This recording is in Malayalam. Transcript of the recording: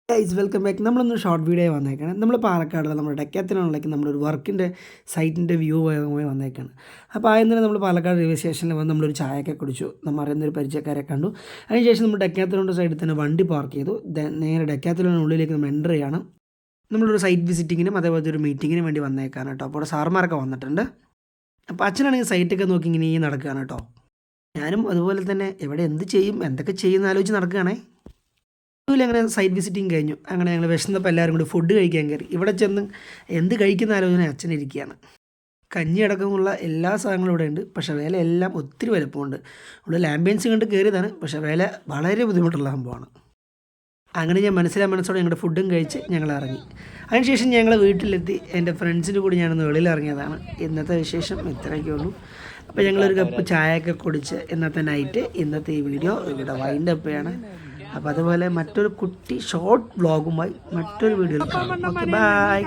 Guys welcome back. നമ്മളൊന്ന് ഷോർട്ട് വീഡിയോ വന്നേക്കാണ്. നമ്മൾ പാലക്കാടുള്ള നമ്മുടെ ഡെക്കാത്തലോണിലേക്ക് നമ്മളൊരു വർക്കിൻ്റെ സൈറ്റിൻ്റെ വ്യൂ പോയി വന്നേക്കാണ്. അപ്പോൾ ആദ്യം തന്നെ നമ്മൾ പാലക്കാട് റെയിൽവേ സ്റ്റേഷനിൽ വന്ന് നമ്മളൊരു ചായയൊക്കെ കുടിച്ചു. നമ്മൾ അറിയുന്നൊരു പരിചയക്കാരെ കണ്ടു. അതിനുശേഷം നമ്മൾ ഡെക്കാത്തലോണിൻ്റെ സൈഡിൽ തന്നെ വണ്ടി പാർക്ക് ചെയ്തു. നേരെ ഡെക്കാത്തലോണിനുള്ളിലേക്ക് നമ്മൾ എൻ്റർ ചെയ്യാണ്. നമ്മളൊരു സൈറ്റ് വിസിറ്റിങ്ങിനും അതേപോലത്തെ ഒരു മീറ്റിങ്ങിനും വേണ്ടി വന്നേക്കാണ് കേട്ടോ. അപ്പോൾ അവിടെ സാർമാരൊക്കെ വന്നിട്ടുണ്ട്. അപ്പോൾ അച്ഛനാണെങ്കിൽ സൈറ്റൊക്കെ നോക്കി ഇങ്ങനെ നടക്കുകയാണ് കേട്ടോ. ഞാനും അതുപോലെ തന്നെ എവിടെ എന്ത് ചെയ്യും എന്തൊക്കെ ചെയ്യുമെന്ന് ആലോചിച്ച് നടക്കുകയാണേ. അങ്ങനെ സൈറ്റ് വിസിറ്റിംഗ് കഴിഞ്ഞു. അങ്ങനെ ഞങ്ങൾ വിശന്നപ്പോൾ എല്ലാവരും കൂടി ഫുഡ് കഴിക്കാൻ കയറി. ഇവിടെ ചെന്ന് എന്ത് കഴിക്കുന്ന ആലോചന അച്ഛനിരിക്കുകയാണ്. കഞ്ഞി അടക്കമുള്ള എല്ലാ സാധനങ്ങളും ഇവിടെ ഉണ്ട്. പക്ഷേ വില എല്ലാം ഒത്തിരി വലുപ്പമുണ്ട്. ഉള്ളിൽ ആംബിയൻസ് കണ്ട് കയറിയതാണ്. പക്ഷേ വില വളരെ ബുദ്ധിമുട്ടുള്ള സംഭവമാണ്. അങ്ങനെ ഞാൻ മനസ്സോടെ ഞങ്ങളുടെ ഫുഡും കഴിച്ച് ഞങ്ങൾ ഇറങ്ങി. അതിനുശേഷം ഞങ്ങൾ വീട്ടിലെത്തി. എൻ്റെ ഫ്രണ്ട്സിൻ്റെ കൂടി ഞാനൊന്ന് വെളിയിലിറങ്ങിയതാണ്. ഇന്നത്തെ വിശേഷം ഇത്രയൊക്കെ ഉള്ളൂ. അപ്പോൾ ഞങ്ങളൊരു കപ്പ് ചായയൊക്കെ കുടിച്ച് ഇന്നത്തെ നൈറ്റ് ഇന്നത്തെ ഈ വീഡിയോ ഇവിടെ വൈൻഡ് അപ്പ് ചെയ്യാണ്. അപ്പോൾ അതുപോലെ മറ്റൊരു കുട്ടി ഷോർട്ട് വ്ളോഗുമായി മറ്റൊരു വീഡിയോയിൽ കാണാം. Okay bye.